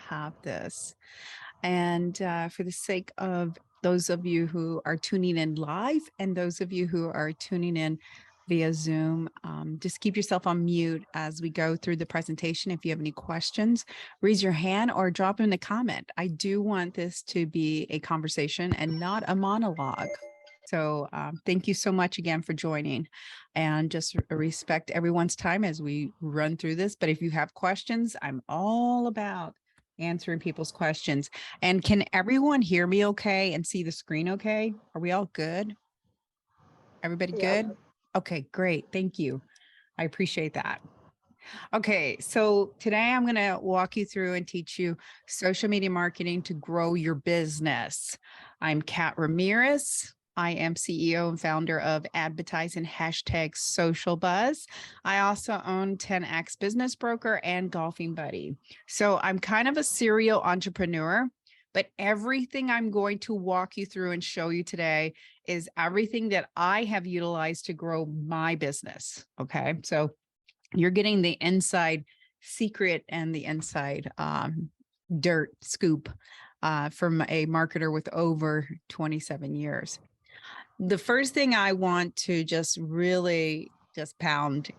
have this. And for the sake of those of you who are tuning in live and those of you who are tuning in via Zoom, just keep yourself on mute as we go through the presentation. If you have any questions, raise your hand or drop in a comment. I do want this to be a conversation and not a monologue. So thank you so much again for joining, and just respect everyone's time as we run through this. But if you have questions, I'm all about answering people's questions. And can everyone hear me okay and see the screen okay? Are we all good? Everybody Yep. good? Okay, great. Thank you. I appreciate that. Okay, so today I'm going to walk you through and teach you social media marketing to grow your business. I'm Kat Ramirez. I am CEO and founder of Advertising #Social Buzz. I also own 10X Business Broker and Golfing Buddy. So I'm kind of a serial entrepreneur, but everything I'm going to walk you through and show you today is everything that I have utilized to grow my business. Okay, so you're getting the inside secret and the inside dirt scoop from a marketer with over 27 years. The first thing I want to just really just pound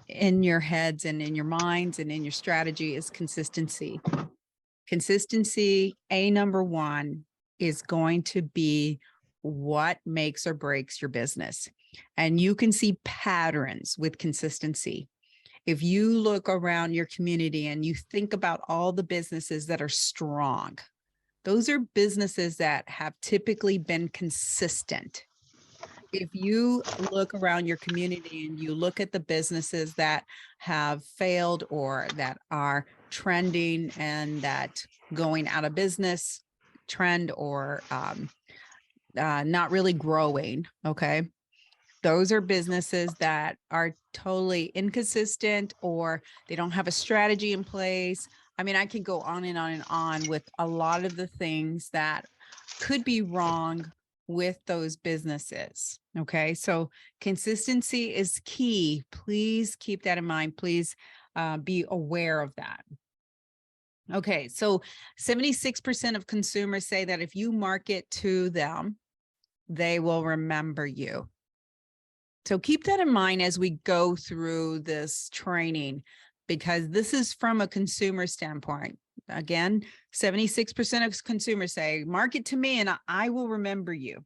in your heads and in your minds and in your strategy is consistency. Consistency, number one, is going to be what makes or breaks your business. And you can see patterns with consistency. If you look around your community and you think about all the businesses that are strong, those are businesses that have typically been consistent. If you look around your community and you look at the businesses that have failed or that are trending and that going out of business trend or not really growing, okay? Those are businesses that are totally inconsistent or they don't have a strategy in place. I mean, I can go on and on and on with a lot of the things that could be wrong with those businesses. Okay, so consistency is key. Please keep that in mind. Please be aware of that. Okay, so 76% of consumers say that if you market to them, they will remember you. So keep that in mind as we go through this training, because this is from a consumer standpoint. Again, 76% of consumers say, market to me and I will remember you,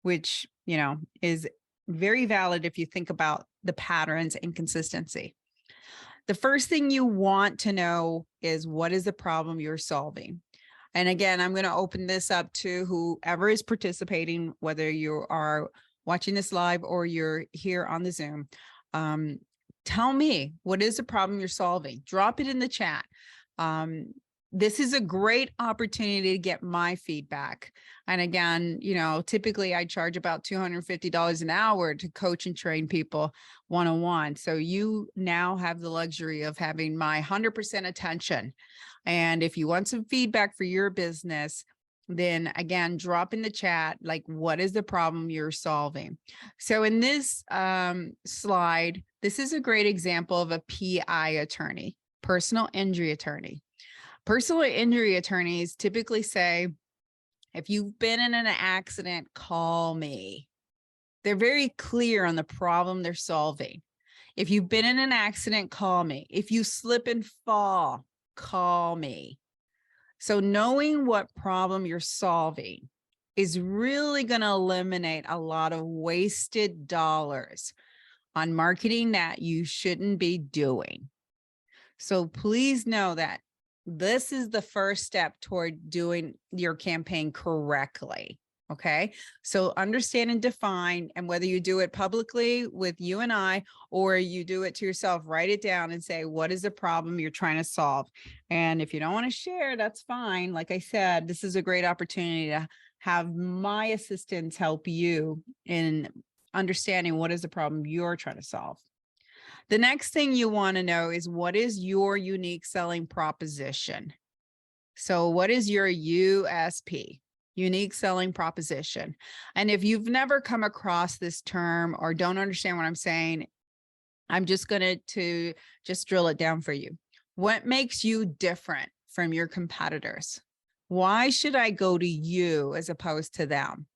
which, you know, is very valid if you think about the patterns and consistency. The first thing you want to know is what is the problem you're solving? And again, I'm going to open this up to whoever is participating, whether you are watching this live or you're here on the Zoom. Tell me, what is the problem you're solving? Drop it in the chat. This is a great opportunity to get my feedback. And again, you know, typically I charge about $250 an hour to coach and train people one-on-one. So you now have the luxury of having my 100% attention. And if you want some feedback for your business, then again, drop in the chat, like, what is the problem you're solving? So in this slide, this is a great example of a PI attorney, personal injury attorney. Personal injury attorneys typically say, if you've been in an accident, call me. They're very clear on the problem they're solving. If you've been in an accident, call me. If you slip and fall, call me. So knowing what problem you're solving is really going to eliminate a lot of wasted dollars on marketing that you shouldn't be doing. So please know that this is the first step toward doing your campaign correctly. Okay, so understand and define, and whether you do it publicly with you and I, or you do it to yourself, write it down and say, what is the problem you're trying to solve? And if you don't want to share, that's fine. Like I said, this is a great opportunity to have my assistants help you in understanding what is the problem you're trying to solve. The next thing you want to know is, what is your unique selling proposition? So what is your USP? Unique selling proposition. And if you've never come across this term or don't understand what I'm saying, I'm just going to just drill it down for you. What makes you different from your competitors? Why should I go to you as opposed to them?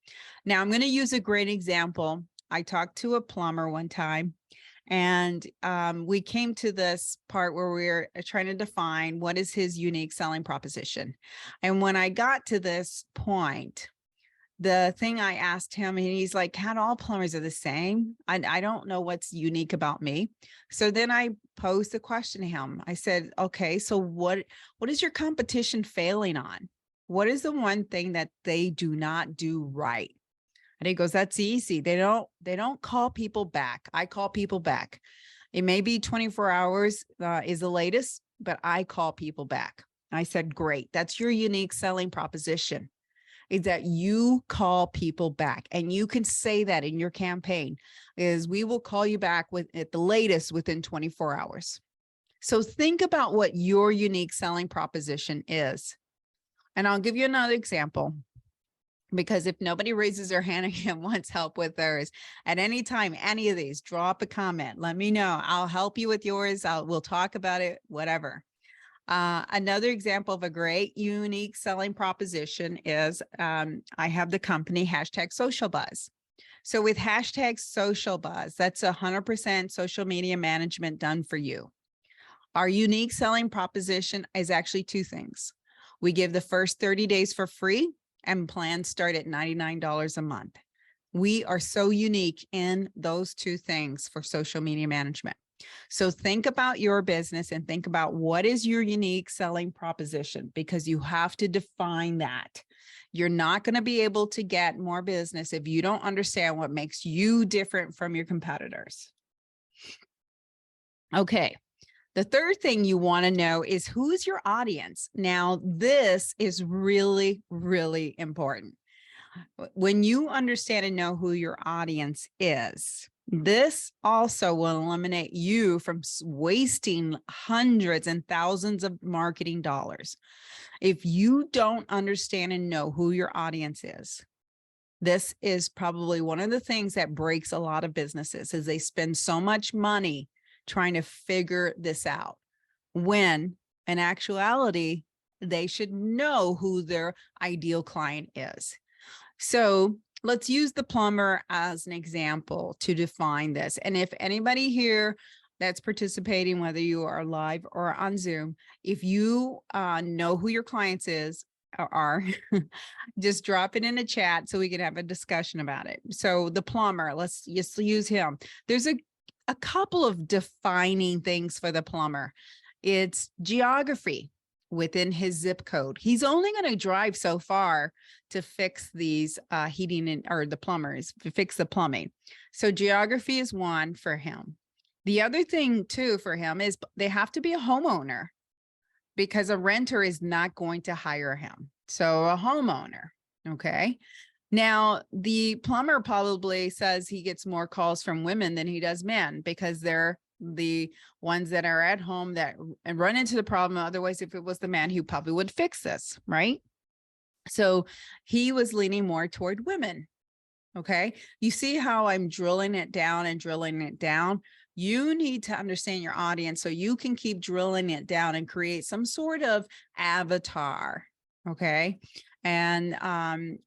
Now, I'm going to use a great example. I talked to a plumber one time, and we came to this part where we were trying to define what is his unique selling proposition. And when I got to this point, the thing I asked him, and he's like, "Kat, all plumbers are the same. I don't know what's unique about me." So then I posed the question to him. I said, "Okay, so what is your competition failing on? What is the one thing that they do not do right?" And he goes, "That's easy. They don't call people back. I call people back. It may be 24 hours is the latest, but I call people back." I said, "Great. That's your unique selling proposition, is that you call people back." And you can say that in your campaign, is we will call you back at the latest within 24 hours. So think about what your unique selling proposition is. And I'll give you another example, because if nobody raises their hand and wants help with theirs at any time, any of these, drop a comment, let me know. I'll help you with yours. We'll talk about it, whatever. Another example of a great unique selling proposition is I have the company #SocialBuzz. So with #SocialBuzz, that's 100% social media management done for you. Our unique selling proposition is actually two things. We give the first 30 days for free, and plans start at $99 a month. We are so unique in those two things for social media management. So think about your business and think about what is your unique selling proposition, because you have to define that. You're not going to be able to get more business if you don't understand what makes you different from your competitors. Okay. The third thing you want to know is, who's your audience? Now, this is really, really important. When you understand and know who your audience is, this also will eliminate you from wasting hundreds and thousands of marketing dollars. If you don't understand and know who your audience is, this is probably one of the things that breaks a lot of businesses, is they spend so much money trying to figure this out, when in actuality, they should know who their ideal client is. So let's use the plumber as an example to define this. And if anybody here that's participating, whether you are live or on Zoom, if you know who your clients are, just drop it in the chat so we can have a discussion about it. So the plumber, let's just use him. There's a couple of defining things for the plumber. It's geography within his zip code. He's only going to drive so far to fix these heating or the plumbers, to fix the plumbing. So geography is one for him. The other thing too for him is they have to be a homeowner, because a renter is not going to hire him. So a homeowner. Okay. Now, the plumber probably says he gets more calls from women than he does men, because they're the ones that are at home that run into the problem. Otherwise, if it was the man, he probably would fix this, right? So he was leaning more toward women. Okay. You see how I'm drilling it down and drilling it down? You need to understand your audience so you can keep drilling it down and create some sort of avatar. Okay. And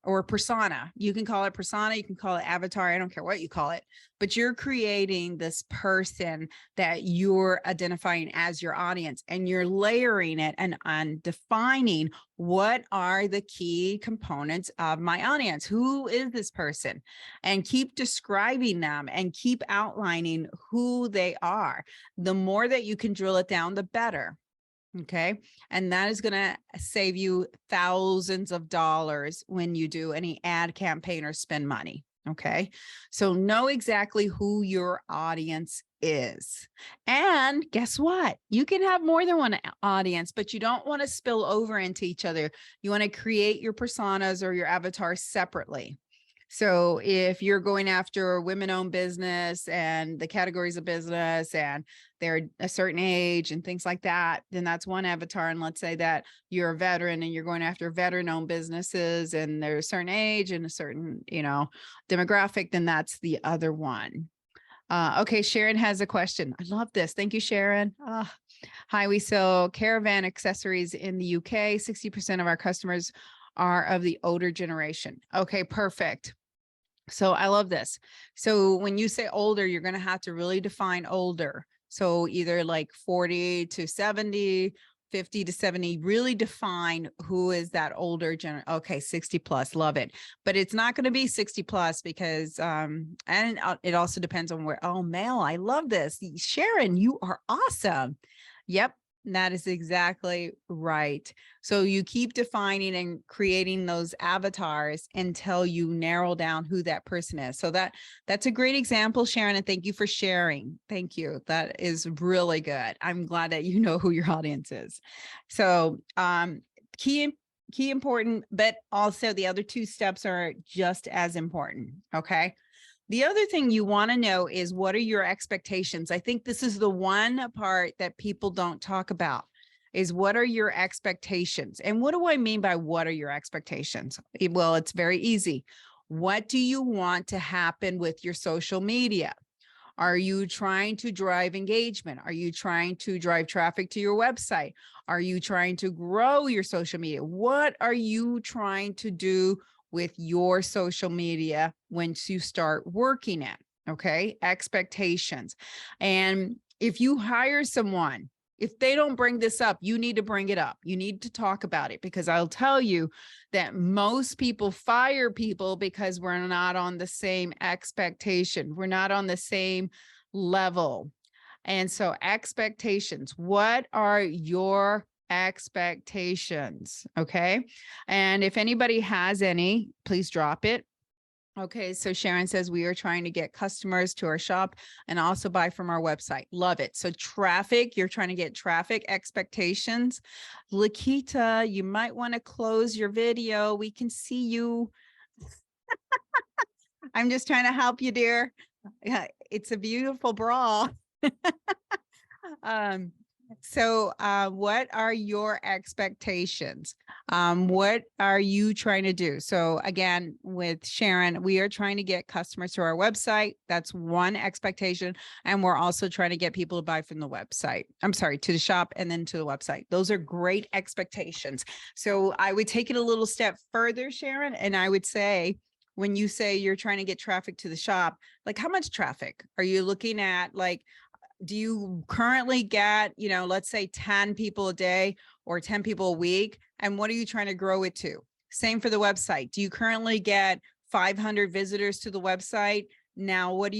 or persona. You can call it persona, you can call it avatar, I don't care what you call it, but you're creating this person that you're identifying as your audience, and you're layering it and defining what are the key components of my audience. Who is this person? And keep describing them and keep outlining who they are. The more that you can drill it down, the better. Okay. And that is going to save you thousands of dollars when you do any ad campaign or spend money. Okay. So know exactly who your audience is. And guess what? You can have more than one audience, but you don't want to spill over into each other. You want to create your personas or your avatars separately. So if you're going after a women-owned business and the categories of business and they're a certain age and things like that, then that's one avatar. And let's say that you're a veteran and you're going after veteran-owned businesses and they're a certain age and a certain, demographic, then that's the other one. Okay, Sharon has a question. I love this. Thank you, Sharon. Hi, we sell caravan accessories in the UK. 60% of our customers are of the older generation. Okay, perfect. So I love this. So when you say older, you're going to have to really define older. So either like 40 to 70, 50 to 70, really define who is that older generation. Okay, 60 plus, love it. But it's not going to be 60 plus because, and it also depends on where, oh, male, I love this. Sharon, you are awesome. Yep, that is exactly right. So you keep defining and creating those avatars until you narrow down who that person is. So that's a great example, Sharon, and thank you for sharing. Thank you. That is really good. I'm glad that you know who your audience is. So key important, but also the other two steps are just as important. Okay. The other thing you want to know is, what are your expectations? I think this is the one part that people don't talk about, is what are your expectations? And what do I mean by what are your expectations? Well, it's very easy. What do you want to happen with your social media? Are you trying to drive engagement? Are you trying to drive traffic to your website? Are you trying to grow your social media? What are you trying to do with your social media once you start working it? Okay, expectations. And if you hire someone, if they don't bring this up, you need to bring it up. You need to talk about it, because I'll tell you that most people fire people because we're not on the same expectation. We're not on the same level. And so expectations, what are your expectations? Okay. And if anybody has any, please drop it. Okay, so Sharon says we are trying to get customers to our shop and also buy from our website. Love it. So traffic, you're trying to get traffic. Expectations. Lakita, you might want to close your video. We can see you. I'm just trying to help you, dear. Yeah, it's a beautiful bra. What are your expectations? What are you trying to do? So again, with Sharon, we are trying to get customers to our website. That's one expectation. And we're also trying to get people to buy from the website. I'm sorry, to the shop and then to the website. Those are great expectations. So I would take it a little step further, Sharon, and I would say, when you say you're trying to get traffic to the shop, like how much traffic are you looking at? Like, do you currently get, let's say 10 people a day or 10 people a week? And what are you trying to grow it to? Same for the website. Do you currently get 500 visitors to the website? Now, what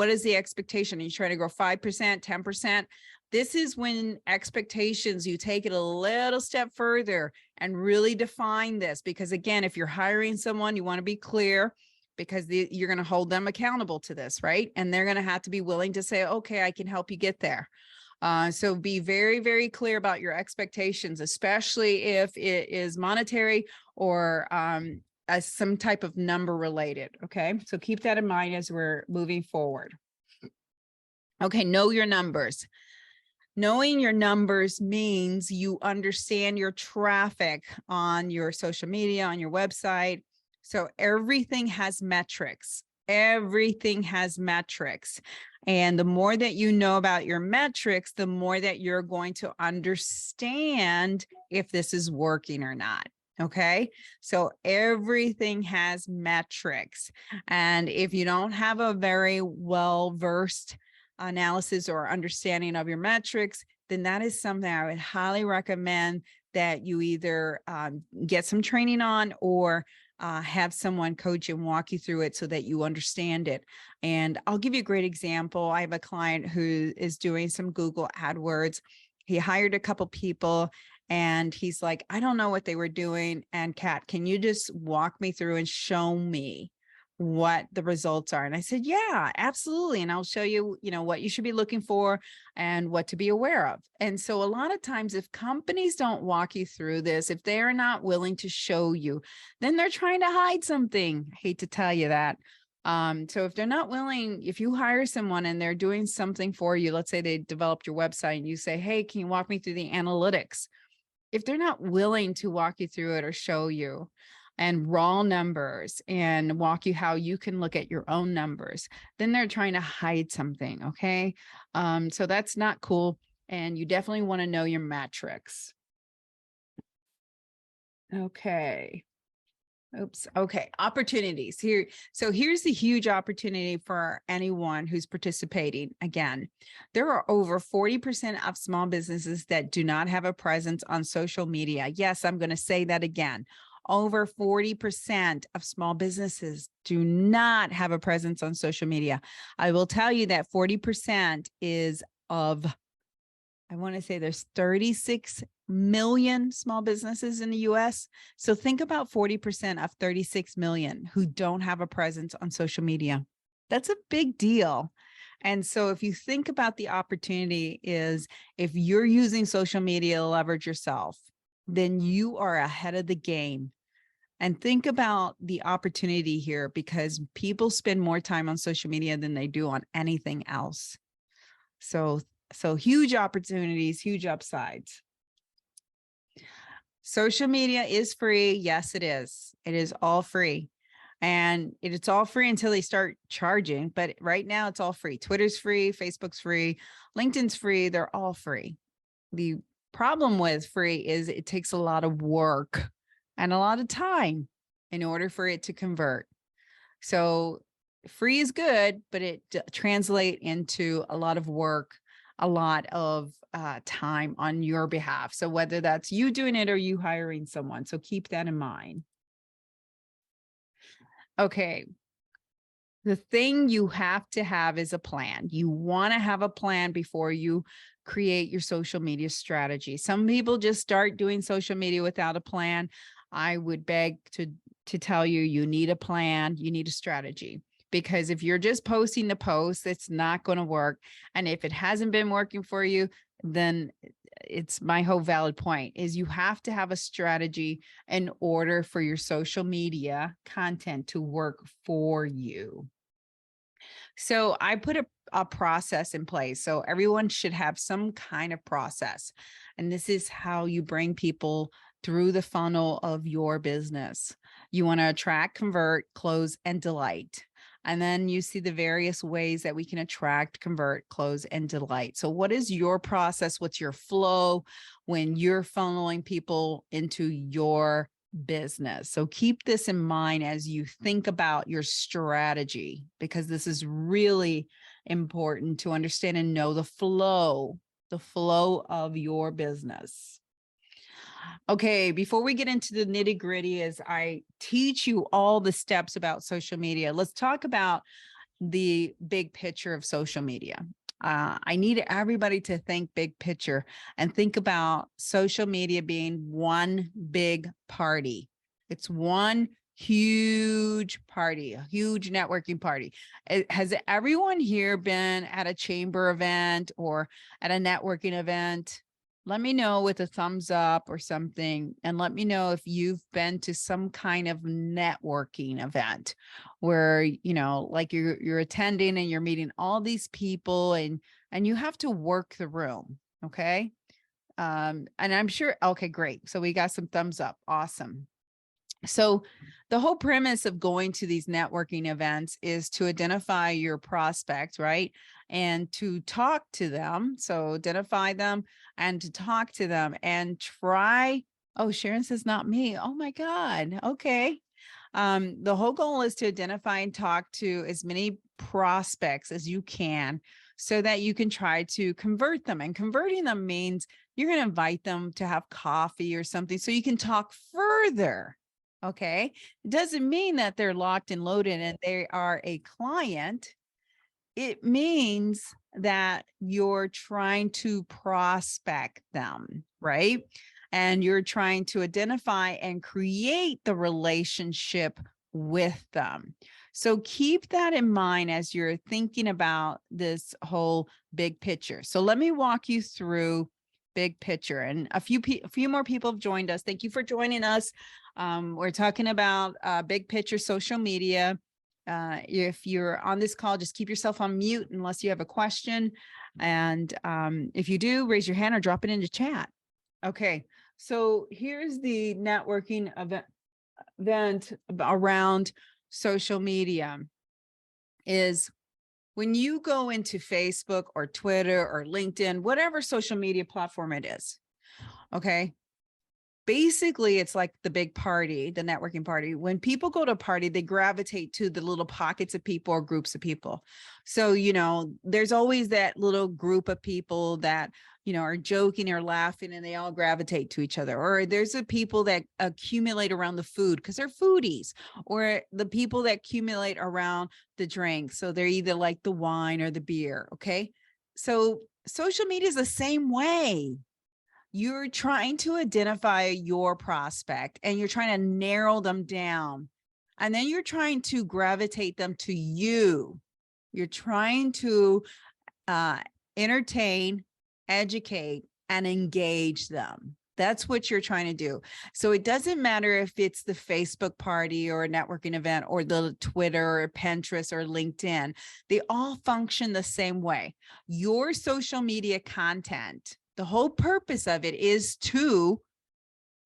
is the expectation? Are you trying to grow 5%, 10%? This is when expectations, you take it a little step further and really define this. Because again, if you're hiring someone, you want to be clear, because you're going to hold them accountable to this, right? And they're going to have to be willing to say, okay, I can help you get there. So be very, very clear about your expectations, especially if it is monetary or some type of number related. Okay, so keep that in mind as we're moving forward. Okay, know your numbers. Knowing your numbers means you understand your traffic on your social media, on your website. So everything has metrics. Everything has metrics. And the more that you know about your metrics, the more that you're going to understand if this is working or not. Okay. So everything has metrics. And if you don't have a very well-versed analysis or understanding of your metrics, then that is something I would highly recommend that you either get some training on or have someone coach and walk you through it so that you understand it. And I'll give you a great example. I have a client who is doing some Google AdWords. He hired a couple people and he's like, I don't know what they were doing. And Kat, can you just walk me through and show me what the results are? And I said, yeah, absolutely. And I'll show you, what you should be looking for and what to be aware of. And so a lot of times, if companies don't walk you through this, if they're not willing to show you, then they're trying to hide something. I hate to tell you that. So if they're not willing, if you hire someone and they're doing something for you, let's say they developed your website and you say, hey, can you walk me through the analytics? If they're not willing to walk you through it or show you, and raw numbers and walk you how you can look at your own numbers, then they're trying to hide something. Okay. So that's not cool. And you definitely want to know your metrics. Okay. Oops. Okay. Opportunities here. So here's the huge opportunity for anyone who's participating. Again, there are over 40% of small businesses that do not have a presence on social media. Yes, I'm going to say that again. Over 40% of small businesses do not have a presence on social media. I will tell you that 40% is of, I want to say there's 36 million small businesses in the US. So think about 40% of 36 million who don't have a presence on social media. That's a big deal. And so if you think about the opportunity is if you're using social media to leverage yourself, then you are ahead of the game. And think about the opportunity here because people spend more time on social media than they do on anything else. So huge opportunities, huge upsides. Social media is free. Yes, it is. It is all free. And it's all free until they start charging. But right now it's all free. Twitter's free, Facebook's free, LinkedIn's free. They're all free. The problem with free is it takes a lot of work and a lot of time in order for it to convert. So free is good, but it translates into a lot of work, a lot of time on your behalf. So whether that's you doing it or you hiring someone. So keep that in mind. Okay. The thing you have to have is a plan. You want to have a plan before you create your social media strategy. Some people just start doing social media without a plan. I would beg to tell you, you need a plan, you need a strategy. Because if you're just posting the post, it's not going to work. And if it hasn't been working for you, then it's my whole valid point is you have to have a strategy in order for your social media content to work for you. So I put a process in place. So everyone should have some kind of process. And this is how you bring people through the funnel of your business. You want to attract, convert, close, and delight. And then you see the various ways that we can attract, convert, close, and delight. So what is your process? What's your flow when you're funneling people into your business? So keep this in mind as you think about your strategy, because this is really important to understand and know the flow of your business. Okay, before we get into the nitty gritty, as I teach you all the steps about social media, let's talk about the big picture of social media. I need everybody to think big picture and think about social media being one big party. It's one huge party, a huge networking party. Has everyone here been at a chamber event or at a networking event? Let me know with a thumbs up or something, and let me know if you've been to some kind of networking event where, you know, like you're attending and you're meeting all these people and you have to work the room. Okay. And I'm sure, okay, great. So we got some thumbs up. Awesome. So the whole premise of going to these networking events is to identify your prospects, right? And to talk to them. So identify them and to talk to them and try. Oh, Sharon says, not me. Oh my God. Okay. The whole goal is to identify and talk to as many prospects as you can so that you can try to convert them. And converting them means you're going to invite them to have coffee or something so you can talk further. Okay. It doesn't mean that they're locked and loaded and they are a client. It means that you're trying to prospect them, right? And you're trying to identify and create the relationship with them. So keep that in mind as you're thinking about this whole big picture. So let me walk you through big picture, and a few more people have joined us. Thank you for joining us. We're talking about big picture social media. If you're on this call, just keep yourself on mute unless you have a question. And if you do, raise your hand or drop it into chat. Okay, so here's the networking event around social media is when you go into Facebook or Twitter or LinkedIn, whatever social media platform it is, okay, basically it's like the big party, the networking party. When people go to a party, they gravitate to the little pockets of people or groups of people. So, there's always that little group of people that, are joking or laughing, and they all gravitate to each other. Or there's the people that accumulate around the food because they're foodies, or the people that accumulate around the drink. So they're either like the wine or the beer. Okay. So social media is the same way. You're trying to identify your prospect and you're trying to narrow them down. And then you're trying to gravitate them to you. You're trying to entertain, educate, and engage them. That's what you're trying to do. So it doesn't matter if it's the Facebook party or a networking event or the Twitter or Pinterest or LinkedIn. They all function the same way. Your social media content, the whole purpose of it is to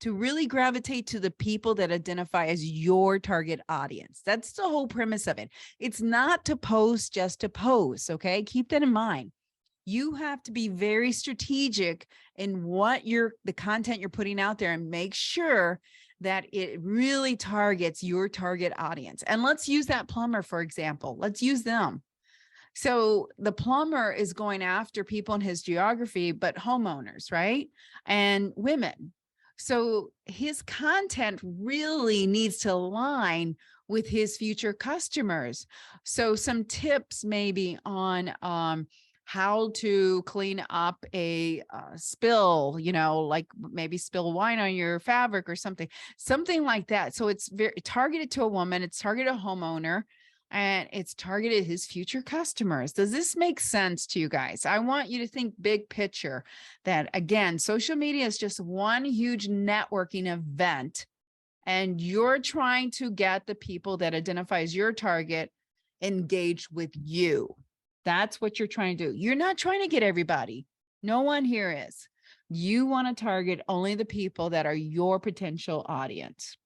really gravitate to the people that identify as your target audience. That's the whole premise of it. It's not to post just to post, okay? Keep that in mind. You have to be very strategic in what the content you're putting out there, and make sure that it really targets your target audience. And let's use that plumber, for example. Let's use them. So the plumber is going after people in his geography, but homeowners, right? And women. So his content really needs to align with his future customers. So some tips maybe on how to clean up a spill, like maybe spill wine on your fabric or something like that. So it's very targeted to a woman, it's targeted a homeowner, and it's targeted his future customers. Does this make sense to you guys? I want you to think big picture, that again, social media is just one huge networking event, and you're trying to get the people that identify as your target engaged with you. That's what you're trying to do. You're not trying to get everybody. No one here is. You want to target only the people that are your potential audience.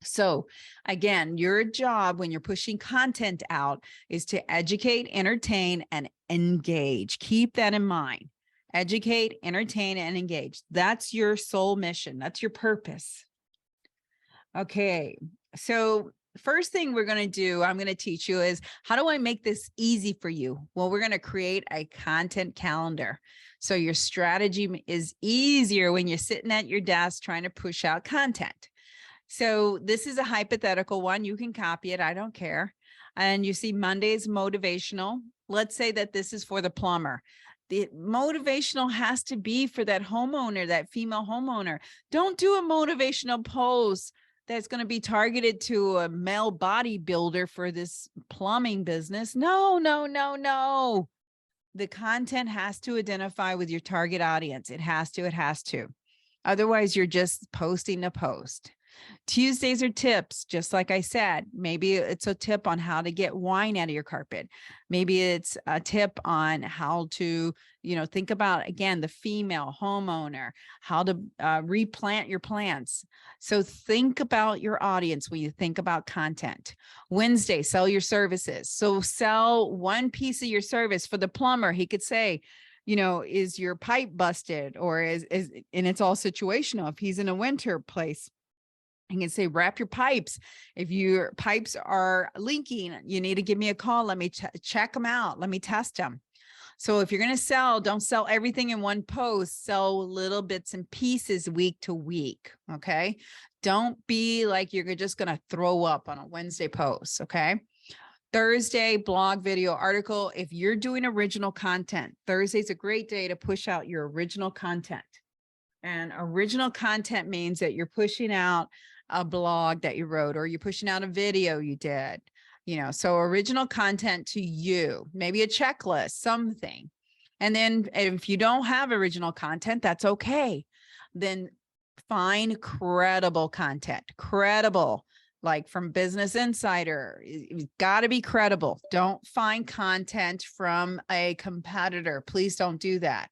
So again, your job when you're pushing content out is to educate, entertain, and engage. Keep that in mind. Educate, entertain, and engage. That's your sole mission. That's your purpose. Okay. So first thing we're going to do, I'm going to teach you, is how do I make this easy for you? Well, we're going to create a content calendar. So your strategy is easier when you're sitting at your desk trying to push out content. So this is a hypothetical one. You can copy it. I don't care. And you see Monday's motivational. Let's say that this is for the plumber. The motivational has to be for that homeowner, that female homeowner. Don't do a motivational post that's going to be targeted to a male bodybuilder for this plumbing business. No. The content has to identify with your target audience. It has to. Otherwise, you're just posting a post. Tuesdays are tips, just like I said. Maybe it's a tip on how to get wine out of your carpet. Maybe it's a tip on how to, think about, again, the female homeowner, how to replant your plants. So think about your audience when you think about content. Wednesday, sell your services. So sell one piece of your service. For the plumber, he could say, is your pipe busted? Or and it's all situational. If he's in a winter place, I can say, wrap your pipes. If your pipes are leaking, you need to give me a call. Let me check them out. Let me test them. So if you're going to sell, don't sell everything in one post. Sell little bits and pieces week to week. Okay. Don't be like you're just going to throw up on a Wednesday post. Okay. Thursday, blog, video, article. If you're doing original content, Thursday's a great day to push out your original content. And original content means that you're pushing out a blog that you wrote, or you're pushing out a video you did, so original content to you, maybe a checklist, something. And then if you don't have original content, that's okay. Then find credible content, like from Business Insider. You've got to be credible. Don't find content from a competitor. Please don't do that.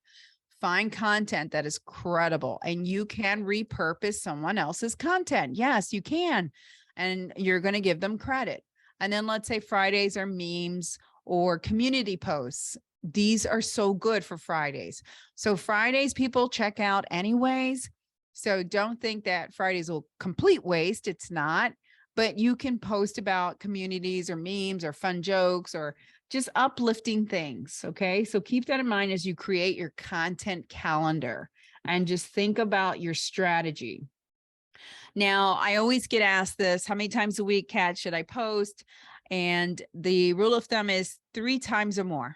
Find content that is credible, and you can repurpose someone else's content. Yes, you can. And you're going to give them credit. And then let's say Fridays are memes or community posts. These are so good for Fridays. So Fridays people check out anyways. So don't think that Fridays will complete waste. It's not, but you can post about communities or memes or fun jokes or just uplifting things. Okay. So keep that in mind as you create your content calendar and just think about your strategy. Now, I always get asked this, how many times a week, Kat, should I post? And the rule of thumb is 3 times or more.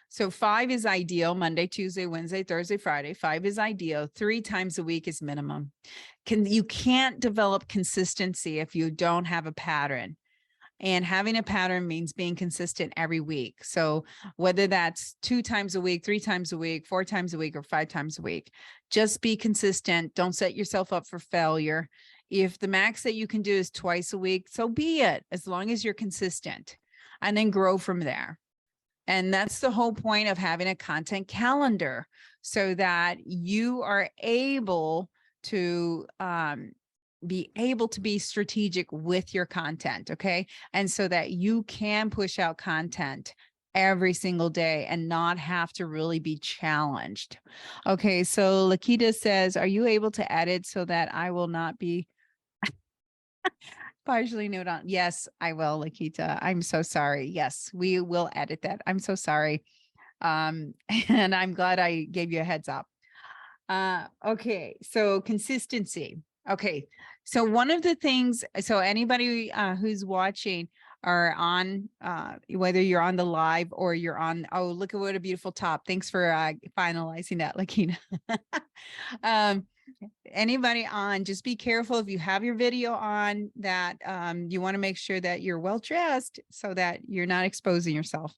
So 5 is ideal, Monday, Tuesday, Wednesday, Thursday, Friday. 5 is ideal. 3 times a week is minimum. You can't develop consistency if you don't have a pattern. And having a pattern means being consistent every week. So whether that's 2 times a week, 3 times a week, 4 times a week, or 5 times a week, just be consistent. Don't set yourself up for failure. If the max that you can do is twice a week, so be it, as long as you're consistent, and then grow from there. And that's the whole point of having a content calendar, so that you are able to be strategic with your content. Okay. And so that you can push out content every single day and not have to really be challenged. Okay. So Lakita says, are you able to edit so that I will not be partially nude on? Yes, I will, Lakita. I'm so sorry. Yes, we will edit that. I'm so sorry. And I'm glad I gave you a heads up. Okay, so consistency. Okay, so one of the things, so anybody who's watching or on, whether you're on the live or you're on, oh, look at what a beautiful top. Thanks for finalizing that, Lakina. Anybody on, just be careful if you have your video on that you want to make sure that you're well dressed so that you're not exposing yourself.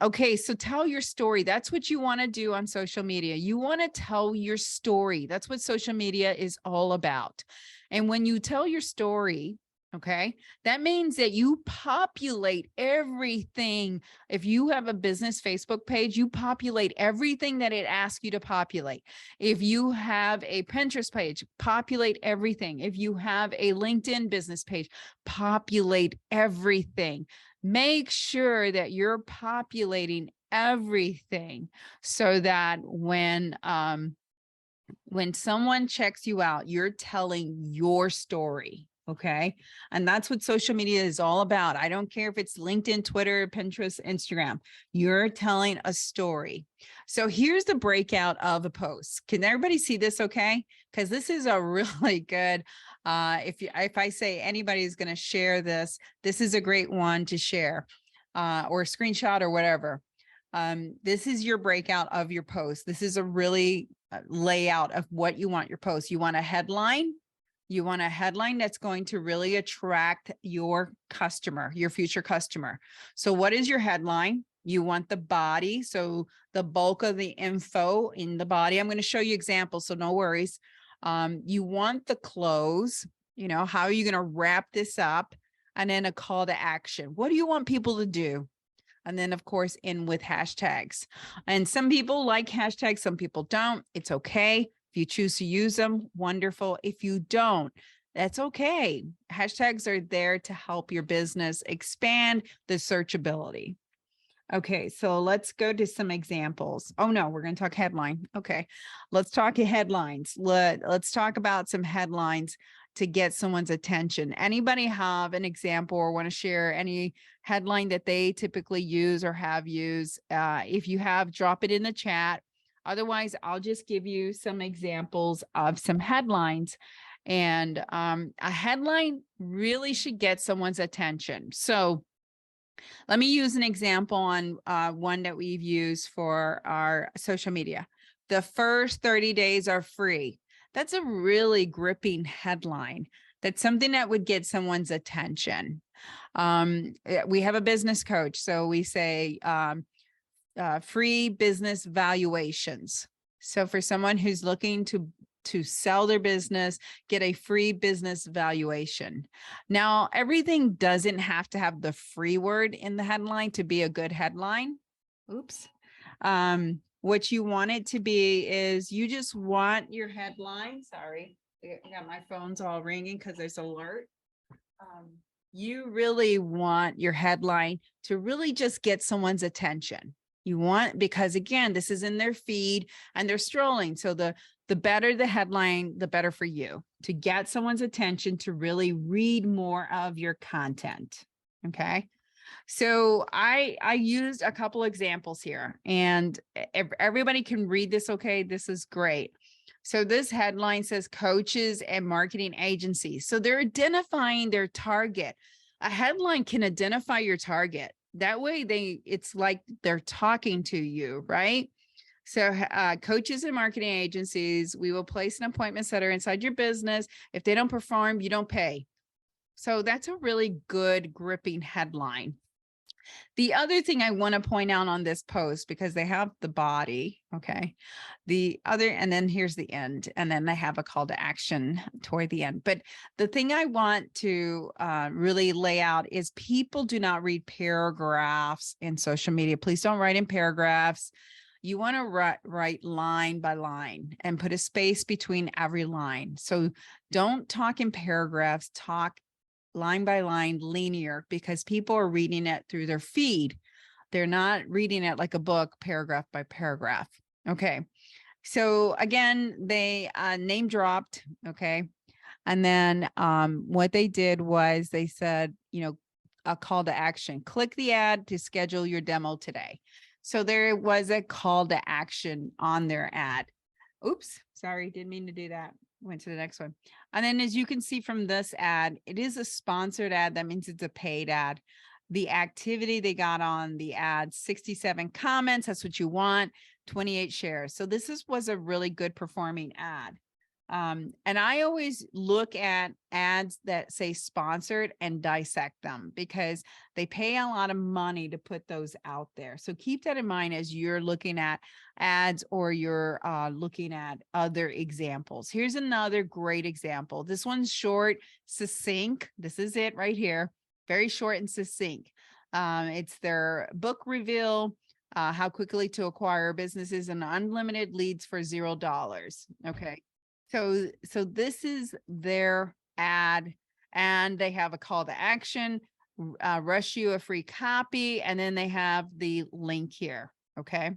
Okay, so tell your story. That's what you want to do on social media. You want to tell your story. That's what social media is all about. And when you tell your story, okay, that means that you populate everything. If you have a business Facebook page, you populate everything that it asks you to populate. If you have a Pinterest page, populate everything. If you have a LinkedIn business page, populate everything. Make sure that you're populating everything so that when someone checks you out, you're telling your story. Okay. And that's what social media is all about. I don't care if it's LinkedIn, Twitter, Pinterest, Instagram, you're telling a story. So here's the breakout of a post. Can everybody see this? Okay. Because this is a really good, if I say anybody is going to share this, this is a great one to share, or a screenshot or whatever. This is your breakout of your post. This is a really layout of what you want your post. You want a headline. You want a headline that's going to really attract your customer, your future customer. So what is your headline? You want the body. So the bulk of the info in the body. I'm going to show you examples, so no worries. You want the close, how are you going to wrap this up? And then a call to action. What do you want people to do? And then, of course, in with hashtags. And some people like hashtags, some people don't. It's okay. If you choose to use them, wonderful. If you don't, that's okay. Hashtags are there to help your business expand the searchability. Okay, so let's go to some examples. Oh no, we're going to talk headline. Okay, let's talk headlines. Let's talk about some headlines to get someone's attention. Anybody have an example or want to share any headline that they typically use or have used? If you have, drop it in the chat. Otherwise, I'll just give you some examples of some headlines. And a headline really should get someone's attention. So let me use an example on one that we've used for our social media. The first 30 days are free. That's a really gripping headline. That's something that would get someone's attention. We have a business coach, so we say free business valuations. So for someone who's looking to sell their business, get a free business valuation. Now, everything doesn't have to have the free word in the headline to be a good headline. Oops. What you want it to be is you just want your headline. Sorry, I got my phone's all ringing because there's alert. You really want your headline to really just get someone's attention. You want, because again, this is in their feed and they're strolling. So the better the headline, the better for you to get someone's attention to really read more of your content. Okay. So I used a couple examples here, and everybody can read this. Okay, this is great. So this headline says coaches and marketing agencies. So they're identifying their target. A headline can identify your target. That way it's like they're talking to you, right? So coaches and marketing agencies, we will place an appointment setter inside your business. If they don't perform, you don't pay. So that's a really good gripping headline. The other thing I want to point out on this post, because they have the body, okay, and then here's the end, and then they have a call to action toward the end. But the thing I want to really lay out is people do not read paragraphs in social media. Please don't write in paragraphs. You want to write line by line and put a space between every line. So don't talk in paragraphs, talk line by line, linear, because people are reading it through their feed. They're not reading it like a book, paragraph by paragraph. Okay. So again, they name dropped. Okay. And then what they did was they said, a call to action, click the ad to schedule your demo today. So there was a call to action on their ad. Oops, sorry, didn't mean to do that. Went to the next one. And then as you can see from this ad, it is a sponsored ad. That means it's a paid ad. The activity they got on the ad, 67 comments. That's what you want, 28 shares. So this was a really good performing ad. And I always look at ads that say sponsored and dissect them, because they pay a lot of money to put those out there. So keep that in mind as you're looking at ads or you're looking at other examples. Here's another great example. This one's short, succinct. This is it right here. Very short and succinct. It's their book reveal, how quickly to acquire businesses and unlimited leads for $0. Okay. So this is their ad, and they have a call to action, rush you a free copy, and then they have the link here. Okay.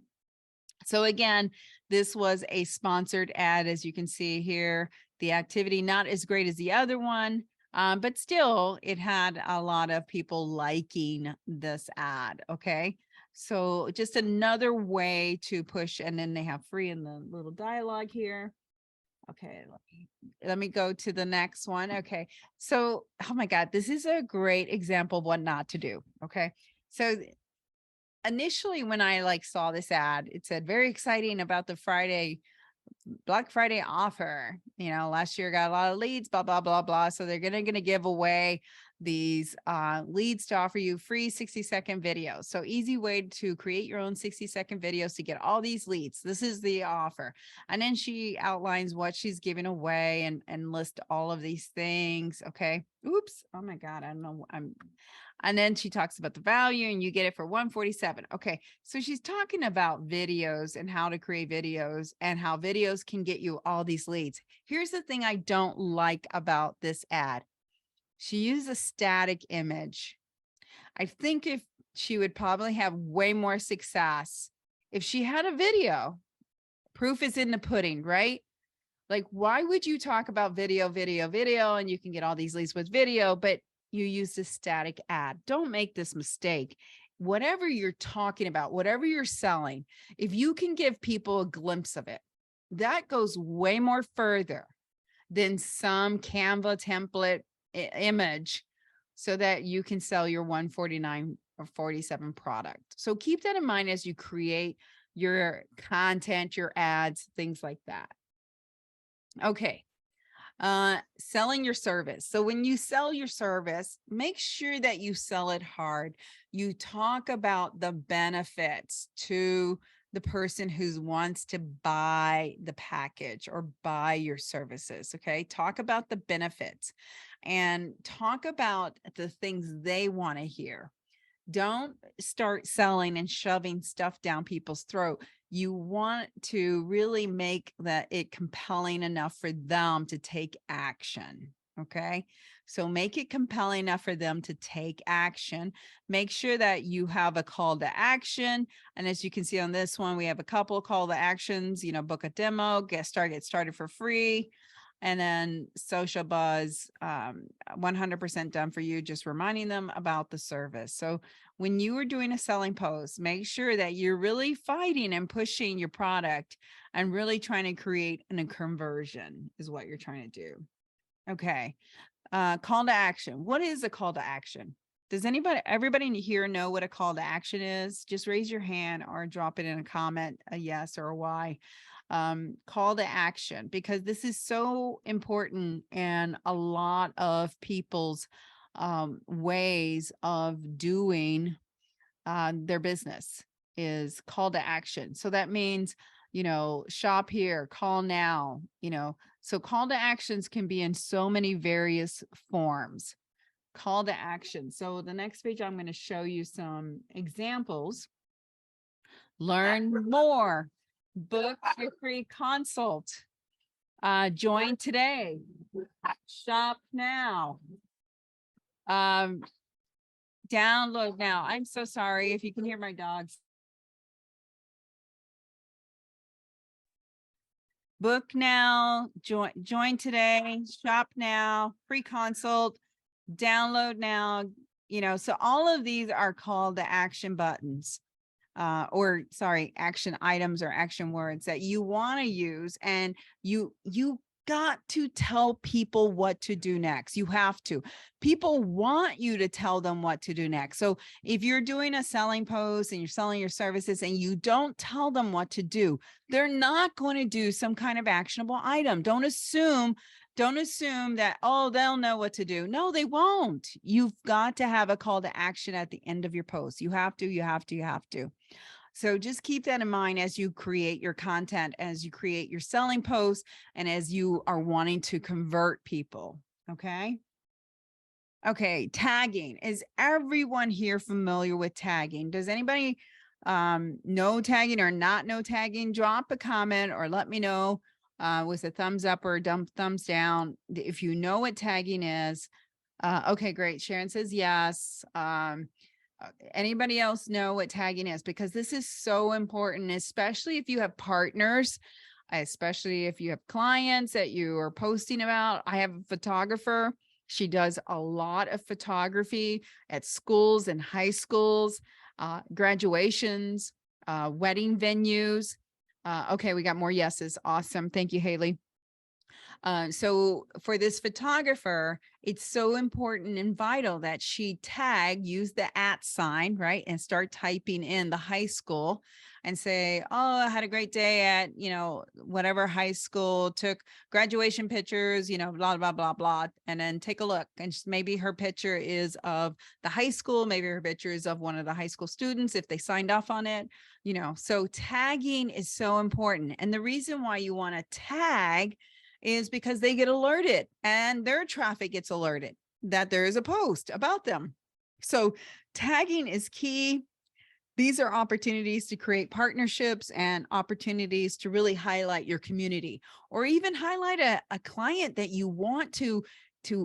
So again, this was a sponsored ad, as you can see here. The activity not as great as the other one, but still it had a lot of people liking this ad. Okay. So just another way to push, and then they have free in the little dialogue here. Okay, let me go to the next one. Okay, so, oh my God, this is a great example of what not to do. Okay, so initially when I saw this ad, it said very exciting about the Black Friday offer. Last year got a lot of leads, blah, blah, blah, blah. So they're gonna give away these leads to offer you free 60-second videos. So easy way to create your own 60-second videos to get all these leads. This is the offer. And then she outlines what she's giving away and list all of these things. Okay. Oops. Oh my God. I don't know. And then she talks about the value, and you get it for $147. Okay. So she's talking about videos and how to create videos and how videos can get you all these leads. Here's the thing I don't like about this ad. She used a static image. I think if she would probably have way more success if she had a video. Proof is in the pudding, right? Like, why would you talk about video, and you can get all these leads with video, but you use a static ad? Don't make this mistake. Whatever you're talking about, whatever you're selling, if you can give people a glimpse of it, that goes way more further than some Canva template image, so that you can sell your 149 or 47 product. So keep that in mind as you create your content, your ads, things like that. Okay. Selling your service. So when you sell your service, make sure that you sell it hard. You talk about the benefits to the person who wants to buy the package or buy your services. Okay. Talk about the benefits and talk about the things they want to hear. Don't start selling and shoving stuff down people's throat. You want to really make it compelling enough for them to take action. Okay. So make it compelling enough for them to take action. Make sure that you have a call to action. And as you can see on this one, we have a couple of call to actions, book a demo, get started for free. And then social buzz, 100% done for you, just reminding them about the service. So when you are doing a selling post, make sure that you're really fighting and pushing your product and really trying to create a conversion is what you're trying to do. Okay. Call to action. What is a call to action? Does everybody here know what a call to action is? Just raise your hand or drop it in a comment, a yes or a Y. Call to action, because this is so important and a lot of people's ways of doing their business is call to action. So that means, shop here, call now, so call to actions can be in so many various forms. Call to action. So the next page, I'm going to show you some examples. Learn more, book your free consult, join today, shop now, download now. I'm so sorry if you can hear my dogs. Book now, join today, shop now, free consult, download now. So all of these are called the action buttons, action items or action words that you want to use. And you got to tell people what to do next. You have to. People want you to tell them what to do next. So if you're doing a selling post and you're selling your services and you don't tell them what to do, they're not going to do some kind of actionable item. Don't assume that, oh, they'll know what to do. No, they won't. You've got to have a call to action at the end of your post. You have to. So just keep that in mind as you create your content, as you create your selling posts, and as you are wanting to convert people. Okay. Okay. Tagging. Is everyone here familiar with tagging? Does anybody know tagging or not know tagging? Drop a comment or let me know with a thumbs up or a thumbs down if you know what tagging is. Okay, great. Sharon says yes. Anybody else know what tagging is? Because this is so important, especially if you have partners, especially if you have clients that you are posting about. I have a photographer. She does a lot of photography at schools and high schools, graduations, wedding venues. Okay, we got more yeses. Awesome. Thank you, Haley. So for this photographer, it's so important and vital that she use the @ sign, right? And start typing in the high school and say, oh, I had a great day at, whatever high school, took graduation pictures, blah, blah, blah, blah. And then take a look. And maybe her picture is of the high school. Maybe her picture is of one of the high school students if they signed off on it, so tagging is so important. And the reason why you want to tag is because they get alerted and their traffic gets alerted that there is a post about them. So tagging is key. These are opportunities to create partnerships and opportunities to really highlight your community, or even highlight a client that you want to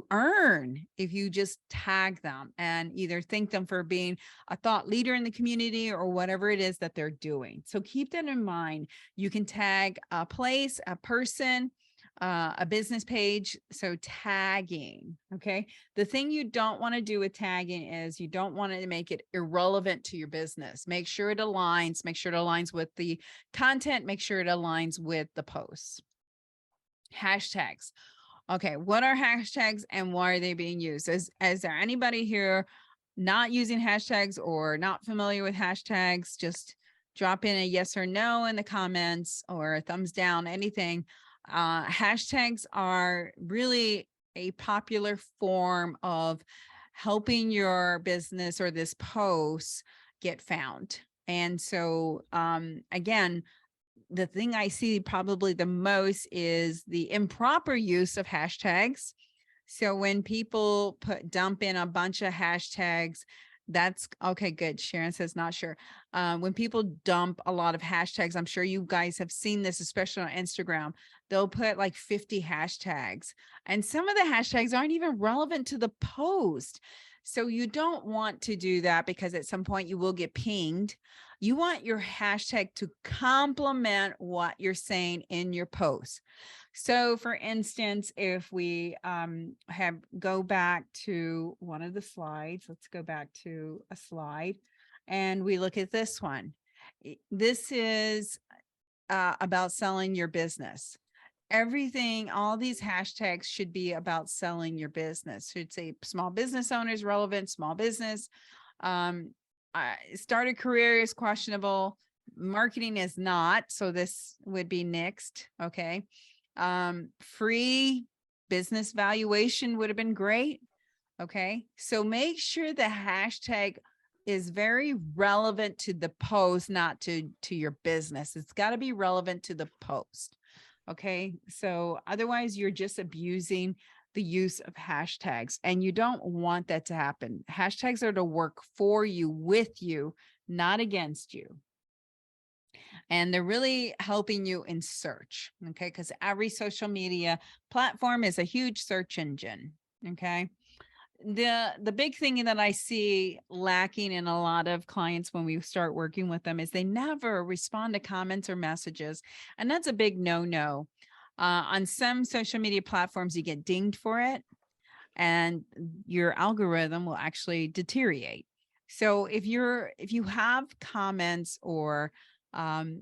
earn if you just tag them and either thank them for being a thought leader in the community or whatever it is that they're doing. So keep that in mind. You can tag a place, a person, a business page. So tagging. Okay. The thing you don't want to do with tagging is you don't want to make it irrelevant to your business. Make sure it aligns with the content. Make sure it aligns with the posts. Hashtags. Okay. What are hashtags and why are they being used? Is there anybody here not using hashtags or not familiar with hashtags? Just drop in a yes or no in the comments or a thumbs down, anything. Hashtags are really a popular form of helping your business or this post get found. And so, again, the thing I see probably the most is the improper use of hashtags. So when people dump in a bunch of hashtags, That's okay. Good. Sharon says not sure. When people dump a lot of hashtags, I'm sure you guys have seen this, especially on Instagram. They'll put like 50 hashtags, and some of the hashtags aren't even relevant to the post. So you don't want to do that, because at some point you will get pinged. You want your hashtag to complement what you're saying in your post. So for instance, if we go back to one of the slides, let's go back to a slide and we look at this one. This is about selling your business. Everything, all these hashtags should be about selling your business. Should say small business owners, relevant, small business. Start a career is questionable. Marketing is not. So this would be next. Okay. Free business valuation would have been great. Okay. So make sure the hashtag is very relevant to the post, not to your business. It's got to be relevant to the post. Okay. So otherwise you're just abusing the use of hashtags, and you don't want that to happen. Hashtags are to work for you, with you, not against you. And they're really helping you in search. Okay. Because every social media platform is a huge search engine. Okay. The big thing that I see lacking in a lot of clients when we start working with them is they never respond to comments or messages. And that's a big no-no. On some social media platforms, you get dinged for it, and your algorithm will actually deteriorate. So if you have comments or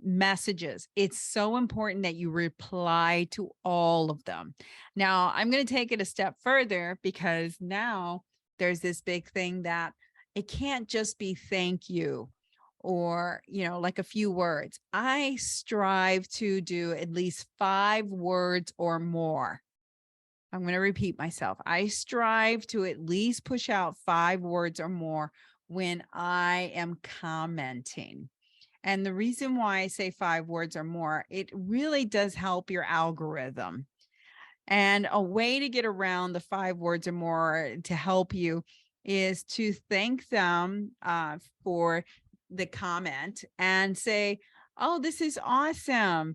messages, it's so important that you reply to all of them. Now, I'm going to take it a step further, because now there's this big thing that it can't just be thank you or, like a few words. I strive to do at least 5 words or more. I'm going to repeat myself. I strive to at least push out 5 words or more when I am commenting. And the reason why I say 5 words or more, it really does help your algorithm. And a way to get around the 5 words or more to help you is to thank them for the comment and say, oh, this is awesome.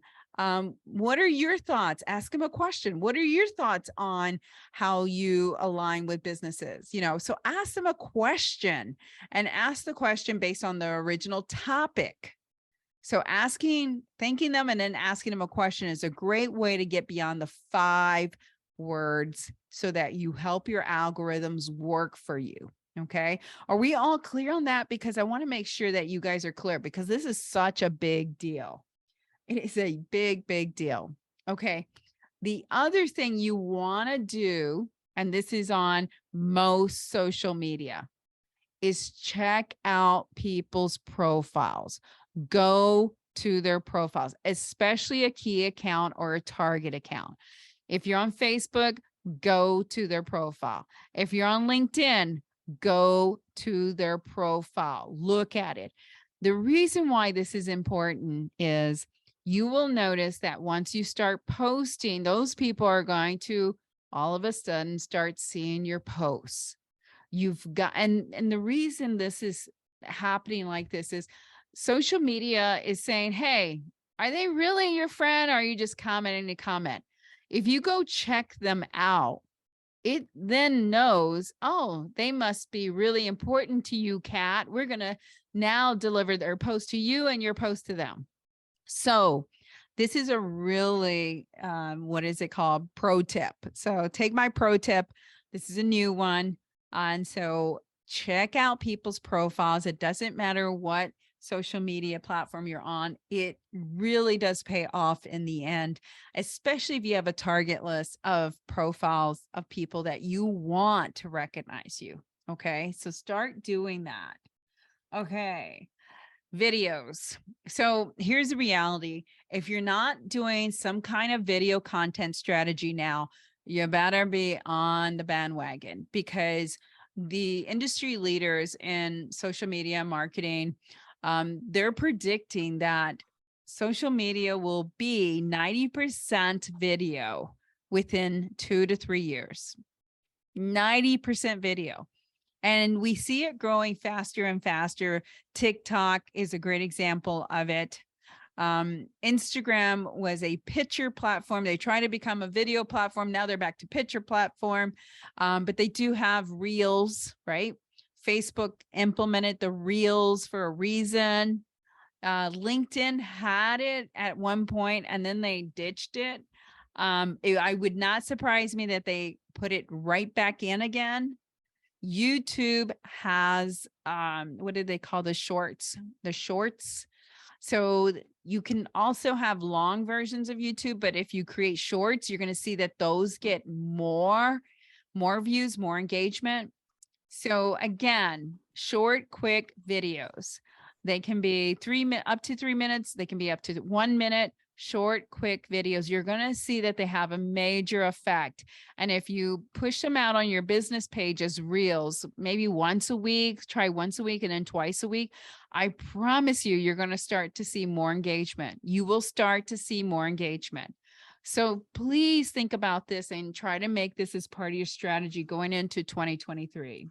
What are your thoughts? Ask them a question. What are your thoughts on how you align with businesses? So ask them a question, and ask the question based on the original topic. So thanking them and then asking them a question is a great way to get beyond the 5 words so that you help your algorithms work for you. Okay. Are we all clear on that? Because I want to make sure that you guys are clear, because this is such a big deal. It is a big, big deal. Okay. The other thing you want to do, and this is on most social media, is check out people's profiles. Go to their profiles, especially a key account or a target account. If you're on Facebook, go to their profile. If you're on LinkedIn, go to their profile. Look at it. The reason why this is important is you will notice that once you start posting, those people are going to all of a sudden start seeing your posts. You've got, and the reason this is happening like this is social media is saying, hey, are they really your friend? Or are you just commenting to comment? If you go check them out, it then knows, oh, they must be really important to you, Kat. We're going to now deliver their post to you and your post to them. So this is a really, what is it called? Pro tip. So take my pro tip. This is a new one. And so check out people's profiles. It doesn't matter what social media platform you're on. It really does pay off in the end, especially if you have a target list of profiles of people that you want to recognize you. Okay. So start doing that. Okay. Videos. So here's the reality. If you're not doing some kind of video content strategy now, you better be on the bandwagon, because the industry leaders in social media marketing, they're predicting that social media will be 90% video within 2 to 3 years. 90% video. And we see it growing faster and faster. TikTok is a great example of it. Instagram was a picture platform. They try to become a video platform. Now they're back to picture platform. But they do have reels, right? Facebook implemented the reels for a reason. LinkedIn had it at one point and then they ditched it. I would not surprise me that they put it right back in again. YouTube has, what did they call the shorts? The shorts. So you can also have long versions of YouTube, but if you create shorts, you're going to see that those get more views, more engagement. So again, short, quick videos. They can be up to 3 minutes. They can be up to 1 minute. Short, quick videos. You're going to see that they have a major effect. And if you push them out on your business page as reels, maybe once a week, try once a week and then twice a week, I promise you, you're going to start to see more engagement. You will start to see more engagement. So please think about this and try to make this as part of your strategy going into 2023.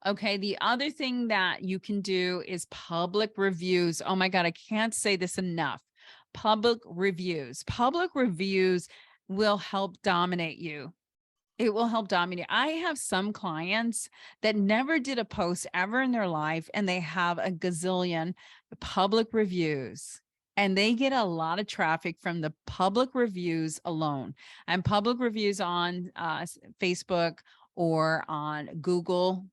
Okay, the other thing that you can do is public reviews. Oh my God, I can't say this enough. Public reviews. Public reviews will help dominate you. It will help dominate. I have some clients that never did a post ever in their life, and they have a gazillion public reviews. And they get a lot of traffic from the public reviews alone. And public reviews on Facebook or on Google,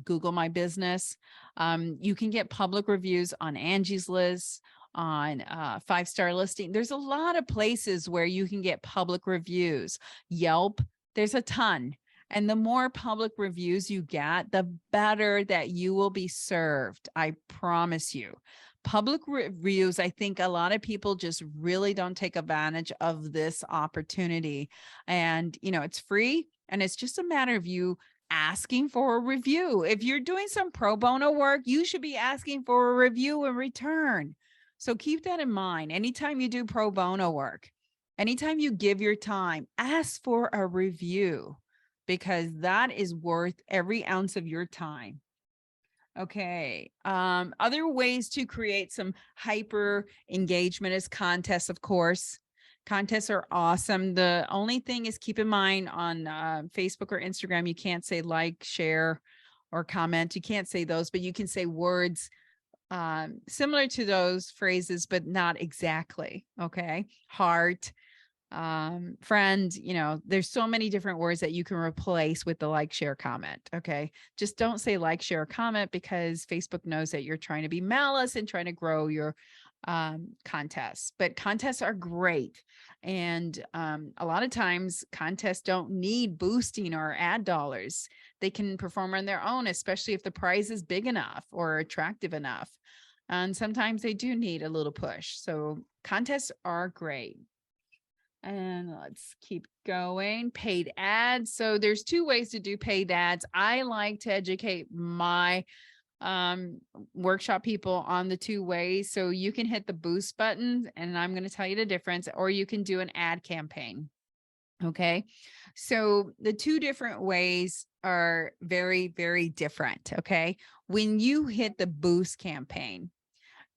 Google My Business. You can get public reviews on Angie's List, on 5-star listing. There's a lot of places where you can get public reviews. Yelp, there's a ton. And the more public reviews you get, the better that you will be served. I promise you. Public reviews, I think a lot of people just really don't take advantage of this opportunity. And, you know, it's free and it's just a matter of you asking for a review. If you're doing some pro bono work, you should be asking for a review in return. So keep that in mind. Anytime you do pro bono work, anytime you give your time, ask for a review because that is worth every ounce of your time. Okay. Other ways to create some hyper engagement is contests, of course. Contests are awesome. The only thing is keep in mind on Facebook or Instagram, you can't say like, share, or comment. You can't say those, but you can say words similar to those phrases, but not exactly. Okay. Heart, friend, you know, there's so many different words that you can replace with the like, share, comment. Okay. Just don't say like, share, comment because Facebook knows that you're trying to be malice and trying to grow your contests. But contests are great. And a lot of times contests don't need boosting or ad dollars. They can perform on their own, especially if the prize is big enough or attractive enough. And sometimes they do need a little push. So contests are great. And let's keep going. Paid ads. So there's 2 ways to do paid ads. I like to educate my workshop people on the 2 ways. So you can hit the boost button and I'm going to tell you the difference, or you can do an ad campaign. Okay. So the 2 different ways are very, very different. Okay. When you hit the boost campaign,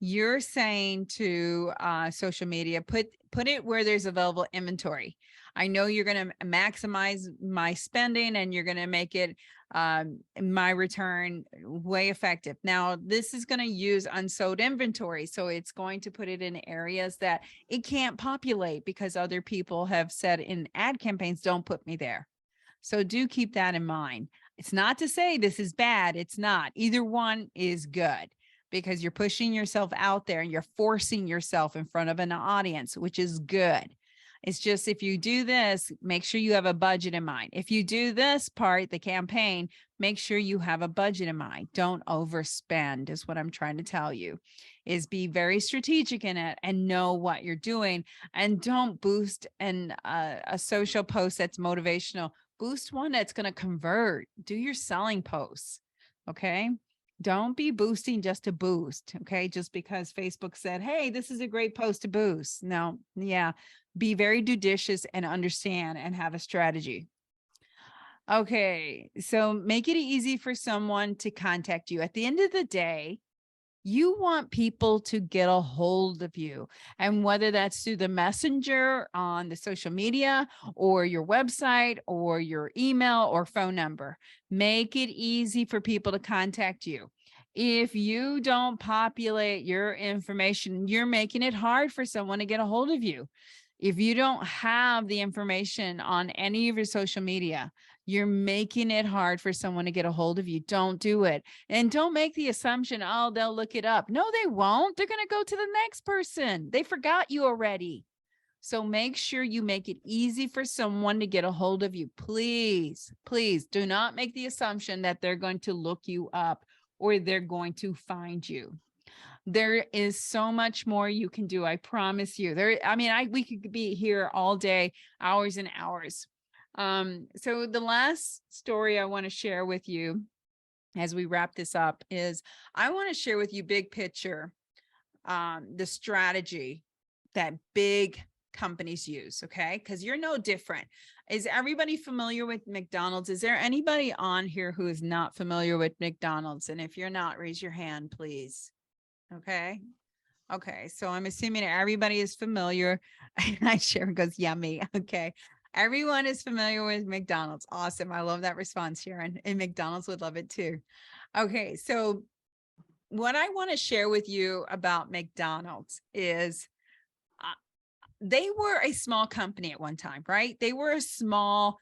you're saying to social media, put it where there's available inventory. I know you're going to maximize my spending and you're going to make it my return way effective. Now, this is going to use unsold inventory. So it's going to put it in areas that it can't populate because other people have said in ad campaigns, don't put me there. So do keep that in mind. It's not to say this is bad. It's not. Either one is good, because you're pushing yourself out there and you're forcing yourself in front of an audience, which is good. It's just, if you do this, make sure you have a budget in mind. If you do this part, the campaign, make sure you have a budget in mind. Don't overspend is what I'm trying to tell you, is be very strategic in it and know what you're doing. And don't boost a social post that's motivational. Boost one that's going to convert. Do your selling posts. Okay. Don't be boosting just to boost. Okay. Just because Facebook said, hey, this is a great post to boost. No. Yeah. Be very judicious and understand and have a strategy. Okay, so make it easy for someone to contact you. At the end of the day, you want people to get a hold of you. And whether that's through the messenger on the social media or your website or your email or phone number, make it easy for people to contact you. If you don't populate your information, you're making it hard for someone to get a hold of you. If you don't have the information on any of your social media, you're making it hard for someone to get a hold of you. Don't do it. And don't make the assumption, oh, they'll look it up. No, they won't. They're going to go to the next person. They forgot you already. So make sure you make it easy for someone to get a hold of you. Please, please do not make the assumption that they're going to look you up or they're going to find you. There is so much more you can do. I promise you. We could be here all day, hours and hours. So the last story I want to share with you as we wrap this up is I want to share with you big picture, the strategy that big companies use. Okay. Because you're no different. Is everybody familiar with McDonald's? Is there anybody on here who is not familiar with McDonald's? And if you're not, raise your hand, please. Okay. Okay. So I'm assuming everybody is familiar. And Sharon goes, yummy. Okay. Everyone is familiar with McDonald's. Awesome. I love that response, Sharon. And McDonald's would love it too. Okay. So what I want to share with you about McDonald's is they were a small company at one time, right? They were a small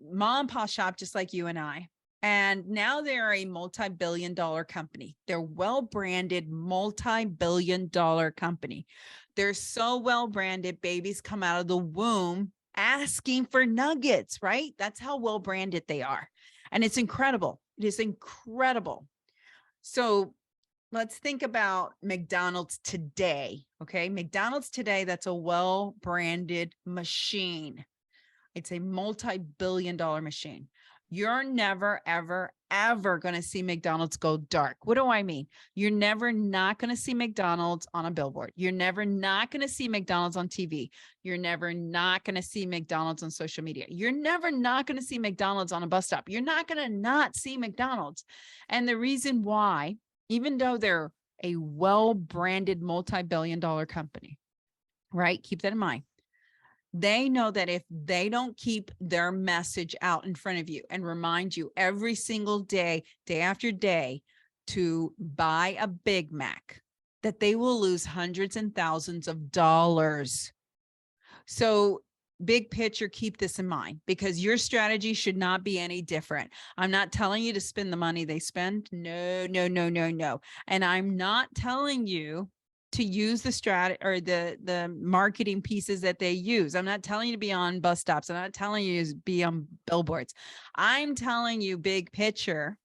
mom and pop shop, just like you and I. And now they're a multi-billion-dollar company. They're well-branded, multi-billion-dollar company. They're so well-branded, babies come out of the womb asking for nuggets, right? That's how well-branded they are. And it's incredible. It is incredible. So let's think about McDonald's today, okay? McDonald's today, that's a well-branded machine. It's a multi-billion-dollar machine. You're never, ever, ever going to see McDonald's go dark. What do I mean? You're never not going to see McDonald's on a billboard. You're never not going to see McDonald's on TV. You're never not going to see McDonald's on social media. You're never not going to see McDonald's on a bus stop. You're not going to not see McDonald's. And the reason why, even though they're a well-branded multi-billion-dollar company, right? Keep that in mind. They know that if they don't keep their message out in front of you and remind you every single day, day after day, to buy a Big Mac, that they will lose hundreds and thousands of dollars. So big picture, keep this in mind, because your strategy should not be any different. I'm not telling you to spend the money they spend. No, no, no, no, no. And I'm not telling you to use the strategy or the marketing pieces that they use. I'm not telling you to be on bus stops. I'm not telling you to be on billboards. I'm telling you big picture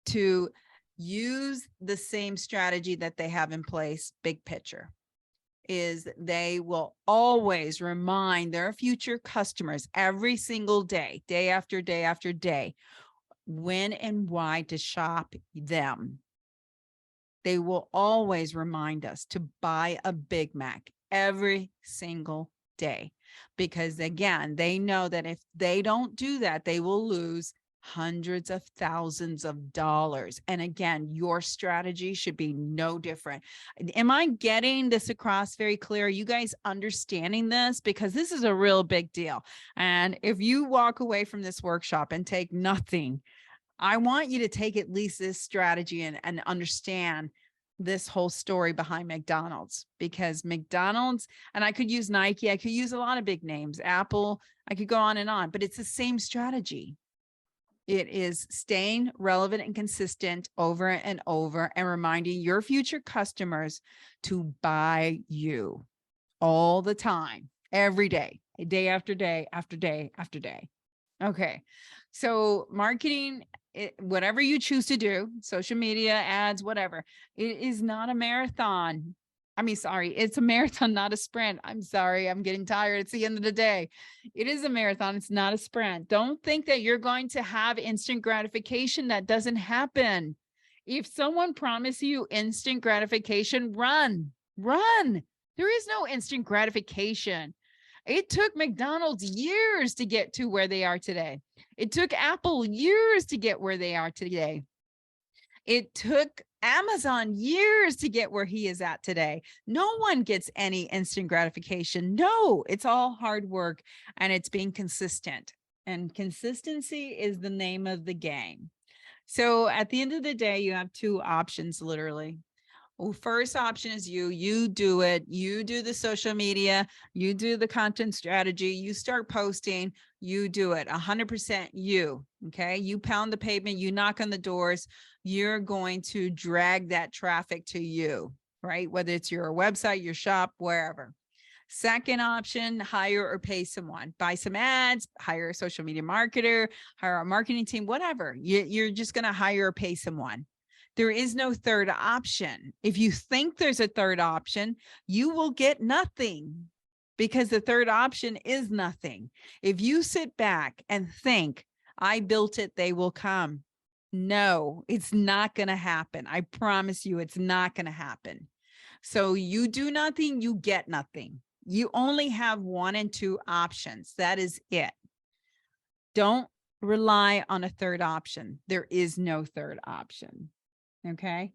to use the same strategy that they have in place. Big picture is they will always remind their future customers every single day, day after day after day, when and why to shop them. They will always remind us to buy a Big Mac every single day, because again, they know that if they don't do that, they will lose hundreds of thousands of dollars. And again, your strategy should be no different. Am I getting this across very clear? Are you guys understanding this? Because this is a real big deal. And if you walk away from this workshop and take nothing, I want you to take at least this strategy and understand this whole story behind McDonald's, because McDonald's, and I could use Nike, I could use a lot of big names, Apple, I could go on, but it's the same strategy. It is staying relevant and consistent over and over and reminding your future customers to buy you all the time, every day, day after day, after day, after day. Okay. So marketing, whatever you choose to do, social media, ads, whatever, it is not a marathon. It's a marathon, not a sprint. I'm sorry, I'm getting tired. It's the end of the day. It is a marathon. It's not a sprint. Don't think that you're going to have instant gratification. That doesn't happen. If someone promises you instant gratification, run. There is no instant gratification. It took McDonald's years to get to where they are today. It took Apple years to get where they are today. It took Amazon years to get where he is at today. No one gets any instant gratification. No, it's all hard work and it's being consistent. And consistency is the name of the game. So at the end of the day, you have two options, literally. Well, first option is you do it, you do the social media, you do the content strategy, you start posting, you do it 100% you. Okay. You pound the pavement, you knock on the doors, you're going to drag that traffic to you, right? Whether it's your website, your shop, wherever. Second option, hire or pay someone, buy some ads, hire a social media marketer, hire a marketing team, whatever. You're just going to hire or pay someone. There is no third option. If you think there's a third option, you will get nothing because the third option is nothing. If you sit back and think, I built it, they will come. No, it's not going to happen. I promise you, it's not going to happen. So you do nothing, you get nothing. You only have one and two options. That is it. Don't rely on a third option. There is no third option. Okay.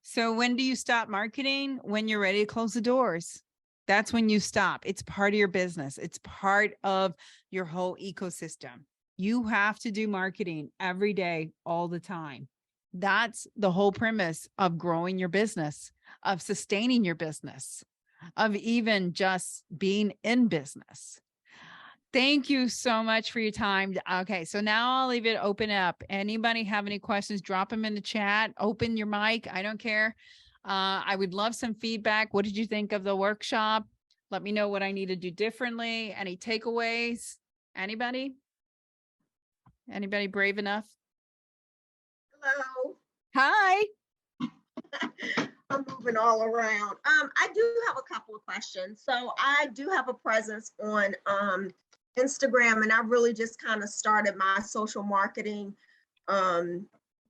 So when do you stop marketing? When you're ready to close the doors. That's when you stop. It's part of your business. It's part of your whole ecosystem. You have to do marketing every day, all the time. That's the whole premise of growing your business, of sustaining your business, of even just being in business. Thank you so much for your time. Okay, so now I'll leave it open up. Anybody have any questions, drop them in the chat. Open your mic. I don't care. I would love some feedback. What did you think of the workshop? Let me know what I need to do differently. Any takeaways? Anybody? Anybody brave enough? Hello. Hi. I'm moving all around. I do have a couple of questions. So I do have a presence on Instagram, and I really just kind of started my social marketing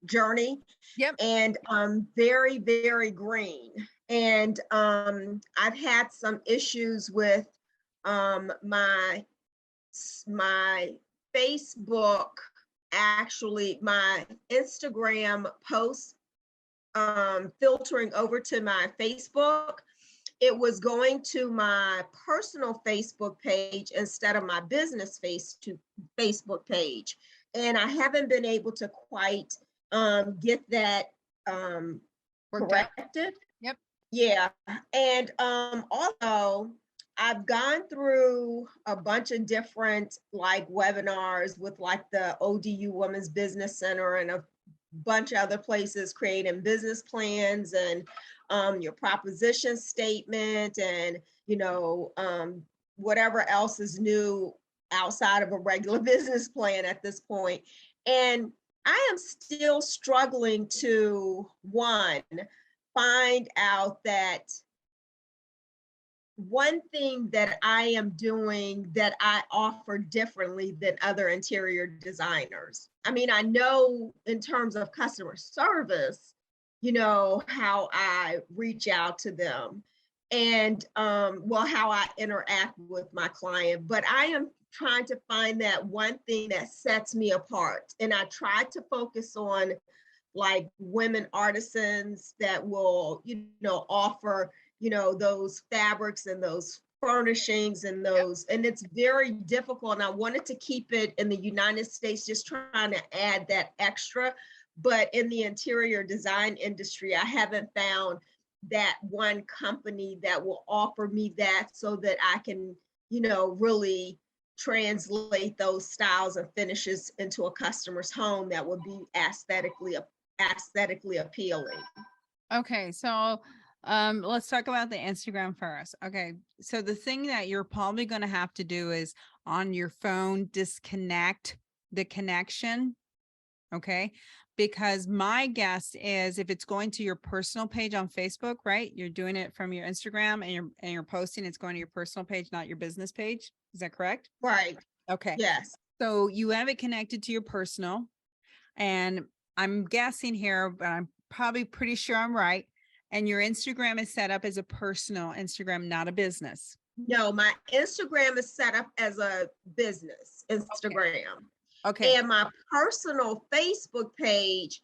journey. Yep. And very, very green. And I've had some issues with my Facebook, actually my Instagram posts filtering over to my Facebook. It was going to my personal Facebook page instead of my business Facebook page. And I haven't been able to quite get that corrected. Yep. Yeah. And also, I've gone through a bunch of different like webinars with like the ODU Women's Business Center and a bunch of other places, creating business plans and your proposition statement and, you know, whatever else is new outside of a regular business plan at this point. And I am still struggling to, one, find out that one thing that I am doing that I offer differently than other interior designers. I mean, I know in terms of customer service, you know, how I reach out to them and well, how I interact with my client, but I am trying to find that one thing that sets me apart. And I try to focus on like women artisans that will, you know, offer, you know, those fabrics and those furnishings and those, and it's very difficult. And I wanted to keep it in the United States, just trying to add that extra. But in the interior design industry, I haven't found that one company that will offer me that so that I can, you know, really translate those styles and finishes into a customer's home that would be aesthetically appealing. Okay, so let's talk about the Instagram first. Okay, so the thing that you're probably going to have to do is on your phone, disconnect the connection. Okay, because my guess is if it's going to your personal page on Facebook, right? You're doing it from your Instagram and you're posting, it's going to your personal page, not your business page. Is that correct? Right. Okay. Yes. So you have it connected to your personal, and I'm guessing here, but I'm probably pretty sure I'm right. And your Instagram is set up as a personal Instagram, not a business. No, my Instagram is set up as a business Instagram. Okay. And my personal Facebook page,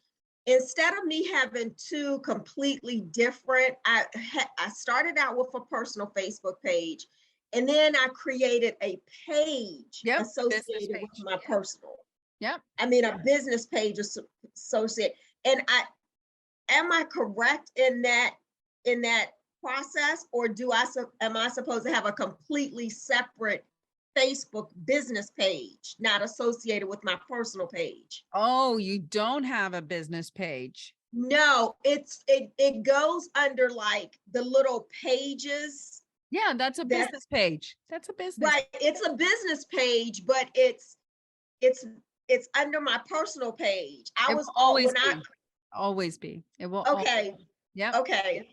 instead of me having two completely different, I started out with a personal Facebook page, and then I created a page Yep. Business associated with page. my personal. Yep. I mean, a business page associated. And am I correct in that process, or am I supposed to have a completely separate Facebook business page, not associated with my personal page? Oh, you don't have a business page. No, it goes under like the little pages. Yeah, that's a That's business page. That's a business. right. It's a business page, but it's it's under my personal page. I It was will all always when I be. Always be. It will. okay, Yep. okay.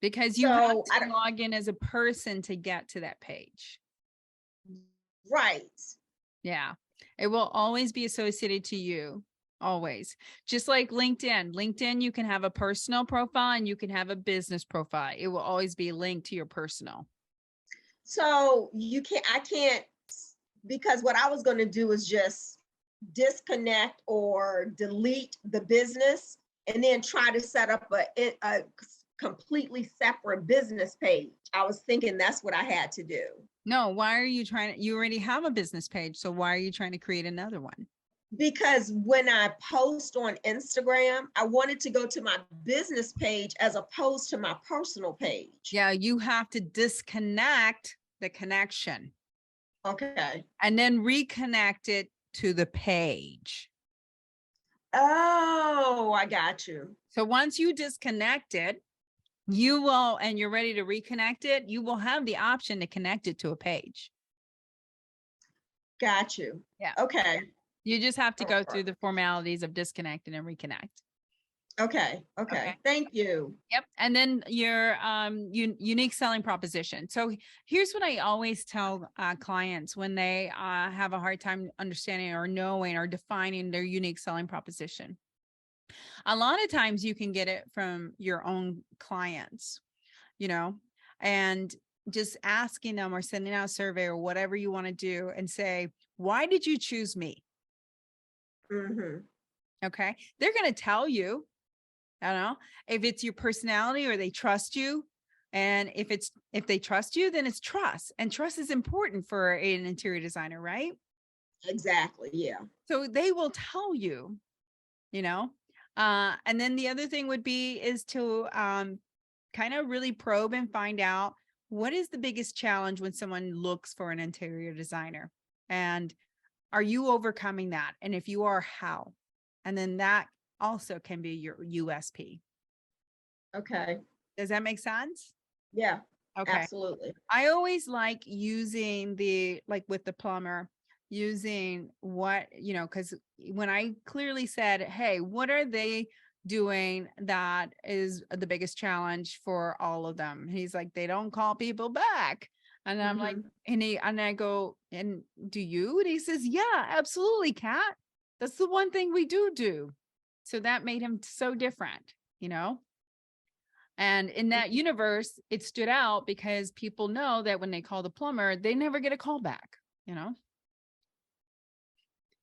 Because you have So I to log in as a person to get to that page. right. Yeah. It will always be associated to you. Always. Just like LinkedIn. LinkedIn, you can have a personal profile and you can have a business profile. It will always be linked to your personal. So I can't, because what I was going to do is just disconnect or delete the business and then try to set up a completely separate business page. I was thinking that's what I had to do. No, why are you trying to? You already have a business page. So why are you trying to create another one? Because when I post on Instagram, I wanted to go to my business page as opposed to my personal page. Yeah, you have to disconnect the connection Okay. and then reconnect it to the page. Oh, I got you. So once you disconnect it, you will, and you're ready to reconnect it, you will have the option to connect it to a page. Got you. Yeah. Okay. You just have to go through the formalities of disconnecting and reconnect. Okay. Okay. Thank you. Yep. And then your unique selling proposition. So here's what I always tell clients when they have a hard time understanding or knowing or defining their unique selling proposition. A lot of times you can get it from your own clients, and just asking them or sending out a survey or whatever you want to do and say, why did you choose me? Mm-hmm. Okay. They're going to tell you, I don't know, if it's your personality or they trust you. And if they trust you, then it's trust. And trust is important for an interior designer, right? Exactly. Yeah. So they will tell you, and then the other thing would be is to kind of really probe and find out what is the biggest challenge when someone looks for an interior designer, and are you overcoming that? And if you are, how? And then that also can be your USP. Okay. Does that make sense? Yeah. Okay. Absolutely. I always like using like with the plumber, using what, because when I clearly said, hey, what are they doing that is the biggest challenge for all of them? He's like, they don't call people back. And I'm like, and I go, and do you? And he says, yeah, absolutely, Kat. That's the one thing we do. So that made him so different, And in that universe, it stood out because people know that when they call the plumber, they never get a call back,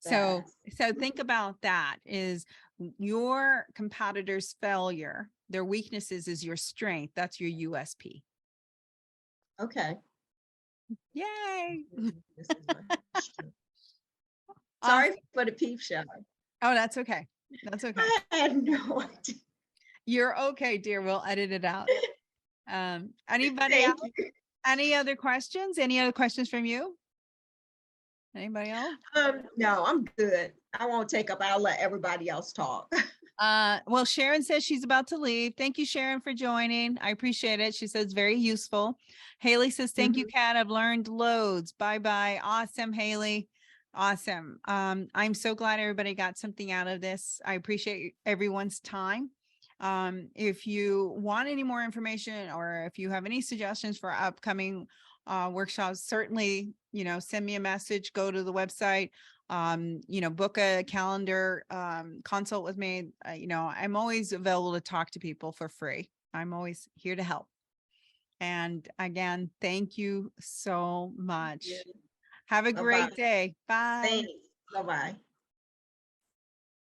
So, so think about that is your competitor's failure. Their weaknesses is your strength. That's your USP. Okay. Yay. This is Sorry for the peep show. Oh, that's okay. That's okay. I had no idea. You're okay, dear. We'll edit it out. Anybody else? Any other questions? Any other questions from you? Anybody else? No, I'm good. I won't take up. I'll let everybody else talk. Well, Sharon says she's about to leave. Thank you, Sharon, for joining. I appreciate it. She says very useful. Haley says, thank you, Kat. I've learned loads. Bye-bye. Awesome, Haley. Awesome. I'm so glad everybody got something out of this. I appreciate everyone's time. If you want any more information or if you have any suggestions for upcoming workshops, certainly, send me a message, go to the website, book a calendar, consult with me. I'm always available to talk to people for free. I'm always here to help. And again, thank you so much. Yeah. Have a Bye-bye. great day. Bye. Thanks. Bye-bye.